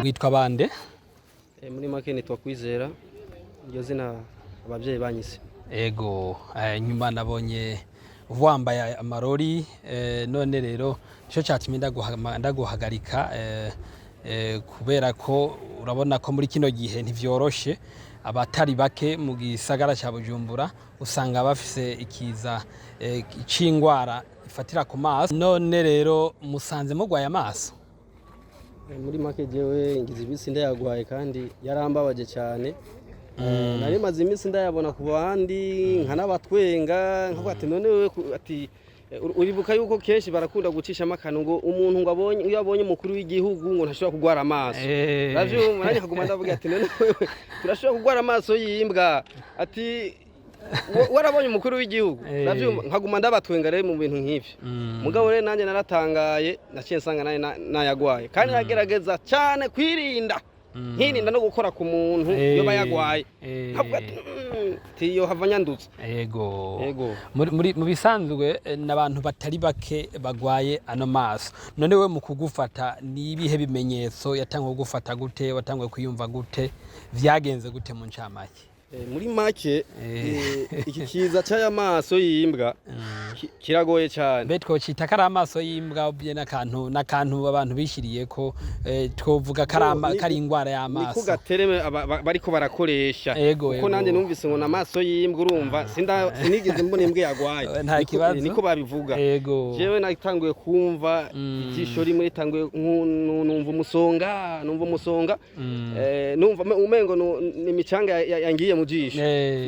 mwitwa bande? Muri make nitwa Kwizera, iryo zina abavyeyi banyise. Ego nyuma nabonye wambaye amarori, none rero cyo cyatumye ndaguhagarika kubera ko urabona ko muri kino gihe ntivyoroshe, abatari bake mu gisagara cya Bujumbura usanga bafise ikiza c'ingwara ifatira ku maso. None rero musanze mugwaye amaso? Muri make jewe ngize ibisi ndayagwaye kandi yarambabaje cyane. Nari maze imisi ndayabona ku bandi nkanabatwenga nkavuga ati none wewe ati uribuka yuko kenshi barakunda gucisha amakano ngo umuntu ngo abonye iyo abonye umukuru w'igihugu ngo ntashobora kugwara amaso. Ravyo muranye kaguma ndavuga ati none wewe turashobora kugwara amaso yimbwa ati warabonye umukuru w'igihugu. Ravyo nkaguma ndabatwenga rero mu bintu nk'ivyo. Mugabo rero nanje naratangaye naciye nsanga nayagwaye kandi nagerageza cyane kwirinda nkirinda no gukora ku muntu iyo bayagwaye nkavuga ati yo havanyandutse. Ego mu bisanzwe n'abantu batari bake bagwaye ano maso. None we mu kugufata ni ibihe bimenyetso yatangiye kugufata gute, watangiye kwiyumva gute, vyagenze gute mu ncamake? Muri make iki kiza cy'aya maso y'imbwa kiragoye cyane. Betwo cita kari amaso y'imbwa ubye n'akantu abantu bishiriye ko twovuga kari ingwara y'amaso. Niko gatereme bariko barakoresha kuko nanje numvise ngo n'amaso y'imbwa urumva sinigeze mbona imbwa yagwaye. Nta kibazo niko babivuga. Jewe natanguye kumva ijisho rimwe ritanguye numva umusonga numva umengo ni micanga yangiye mu jisho.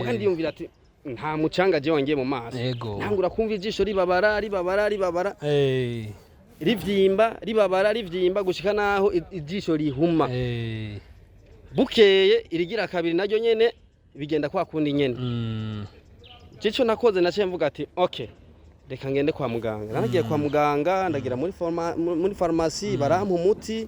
Kandi yumvira ati nta mucanga je wangiye mu maso. Ntangura kumva ijisho ribabara rivyimba gushika naho ijisho rihuma. Bukeye irigira kabiri naryo nyene bigenda kwa kundi nyene. Cico nakoze naciye mvuga ati okay reka ngende kwa muganga. Naragiye kwa muganga ndagira muri pharmacie barampa umuti.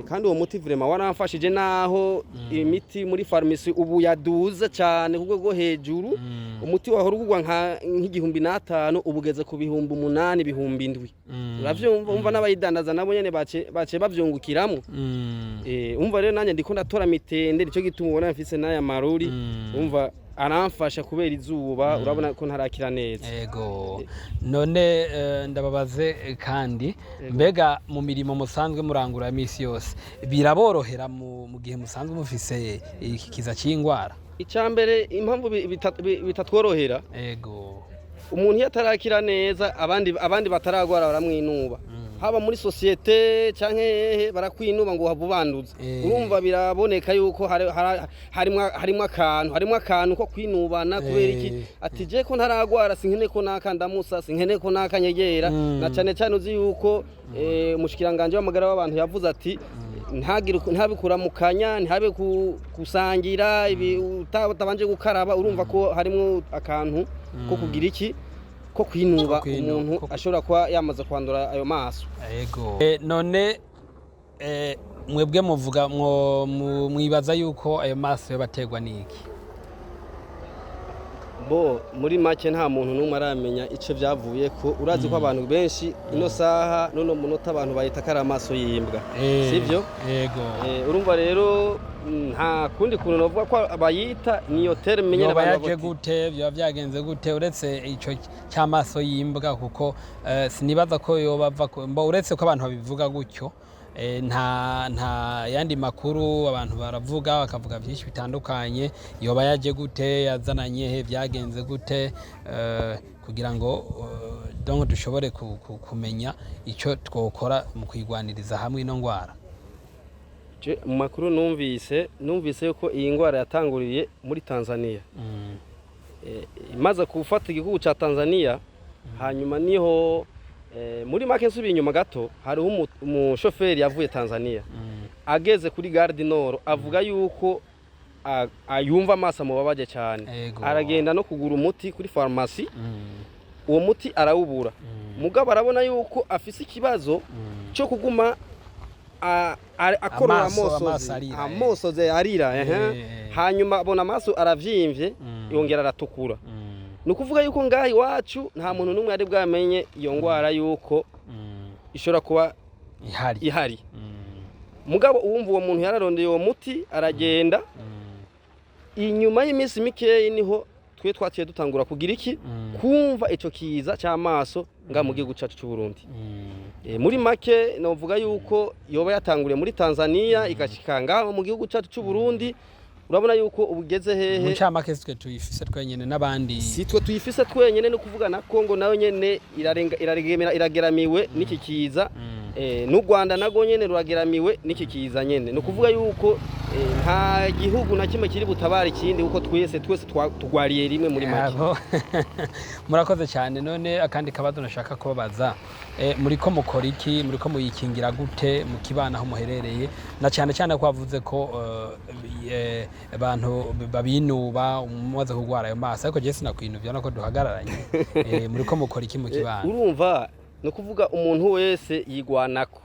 Kandi uwo muti vraiment waramfashije naho imiti muri pharmacie ubu yaduze cyane kuko go hejuru. Umuti wahora ugwa nk'igihumbi n'atanu ubugeze ku bihumbi 8 bihumbi 7. Uravyumva umva n'abayidandaza nabo nyene bace bavyungukiramo. Umva rero nanye ndiko ndatora mitende nico gituma ubona mfise n'aya maruri. Umva aramfasha kubera izuba urabona ko ntarakira neza. None ndababaze kandi mbega mu mirimo musanzwe murangura misi yose biraborohera mu gihe musanzwe mufise iki kiza c'ingwara? Icambere impamvu bitatworohera umuntu yatarakira neza abandi bataragwara baramwinuba. Haba muri societe canke barakwinuba ngo habubanduze. Urumva biraboneka yuko harimo akantu ko kwinubana kubera iki ati je ko ntaragwara sinkene ko nakandamusa sinkene ko nakanyegera na cyane uzi yuko umushikiranganje w'amagara w'abantu yavuze ati ntabikura mu kanya ntihabe kusangira utabanje gukaraba. Urumva ko harimo akantu ko kugira iki ko kwinuba umuntu ashobora kuba yamaze kwandura ayo maso. None mwebwe muvuga mwibaza yuko ayo maso yabategwa niki? Muri make nta muntu n'umwe aramenya ico vyavuye ko urazi ko abantu benshi ino saha none munota abantu bayita kari amaso y'imbwa sivyo? Urumva rero nta kundi kuntu novuga ko abayita niyo terme nyene abantu baje gute byo vyagenze gute uretse ico cy'amaso y'imbwa kuko sinibaza ko yo bava uretse ko abantu babivuga gutyo. Nta yandi makuru abantu baravuga bakavuga byinshi bitandukanye. Yoba yaje gute, yazananye he, byagenze gute, kugira ngo donc dushobore kumenya icyo twokora mu kwigwaniriza hamwe ino ngwara. Mu makuru numvise yuko iyi ngwara yatanguriye muri Tanzania. Imaze gufata igihugu ca Tanzania hanyuma niho muri make nsubiye inyuma gato hariho umushoferi yavuye Tanzania ageze kuri Gare du Nord avuga yuko ayumva amaso mubabaje cyane. Aragenda no kugura umuti kuri pharmacie. Uwo muti arawubura. Mugabo arabona yuko afise ikibazo cyo kuguma akorora amosoze arira. Hanyuma abona amaso aravyimvye yongera aratukura. Nukuvuga yuko ngahi wacu nta muntu numwe ari bwamenye iyo ngwara yuko ishobora kuba ihari. mugabo uwumva uwo muntu yararondeye uwo muti aragenda inyuma y'iminsi mikeyi niho twe twatiye dutangura kugira iki kumva ico kiza cy'amaso nga mu gihugu cyacu cy'u Burundi. Muri make novuga yuko yoba yatanguriye muri Tanzania igashikanga mu gihugu cyacu cy'u Burundi. Urabona yuko ubugeze hehe mu cyamake twe tuyifise twenyene n'abandi si twe tuyifise twenyene no kuvuga na Kongo nayo nyene irageramiwe n'iki kiza. N'u Rwanda nago nyene rurageramiwe n'iki kiza nyene no kuvuga yuko nta gihugu na kimwe kiri butabara ikindi uko twese tugwariye rimwe muri make. Murakoze cyane. None akandi kabazo nashaka kubabaza, muriko mukora iki, muriko muyikingira gute mu kibana aho muherereye, na cyane cyane ko wavuze ko abantu babinuba umumaze kugwara ayo maso, ariko je sinakwinuvya nako duhagararanye. Muriko mukora iki mu kibana? Urumva no kuvuga umuntu wese yigwanako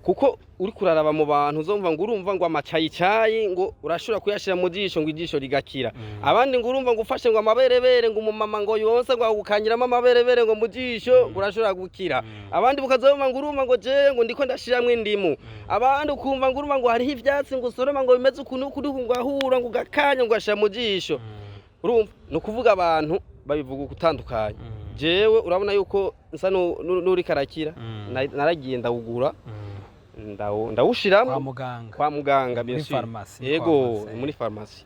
kuko uri kuraraba mu bantu uzumva ngo urumva ngo amacayicayi ngo urashobora kuyashira mu jisho ngo ijisho rigakira. Abandi ngo urumva ngo ufashe ngo amaberebere ngo umumama ngo yonse ngo agukanyiramo amaberebere ngo mu jisho ngo urashobora gukira. Abandi bukazoma ngo urumva ngo je ngo ndiko ndashiramwe indimu. Abandi ukumva ngo urumva ngo hariho ivyatsi ngo usoroma ngo bimeze ukuntu kuri ngo ahura ngo gakanya ngo ashira mu jisho. Urumva no kuvuga abantu babivuga gutandukanye. Jewe urabona yuko nsa nuri karakira naragiye ndawugura ndawushiramo kwa muganga muri farmasi. Yego muri farmasi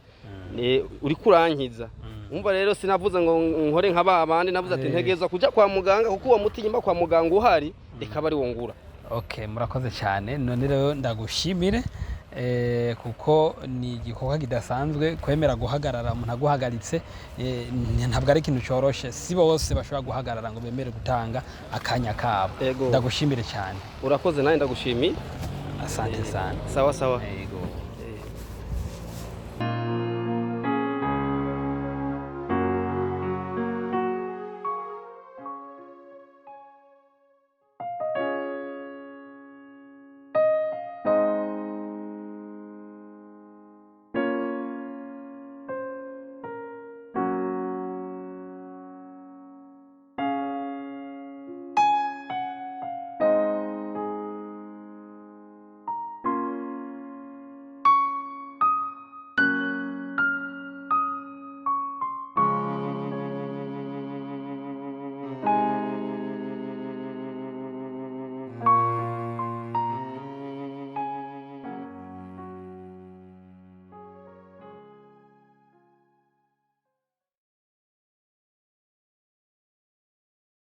uri kurankiza. Umva rero sinavuze ngo nkore nk'aba abandi, navuze ati ntegezwa kuja kwa muganga kuko uwo muti nyuma kwa muganga uhari reka bari wongura. Okay, murakoze cyane. None rero ndagushimire kuko ni igikorwa kidasanzwe kwemera guhagarara umuntu aguhagaritse. Ntabwo ari ikintu cyoroshe, si bose bashobora guhagarara ngo bemere gutanga akanya kabo. Ndagushimire cyane. Urakoze nawe ndagushimiye. Asante sana. Sawa sawa.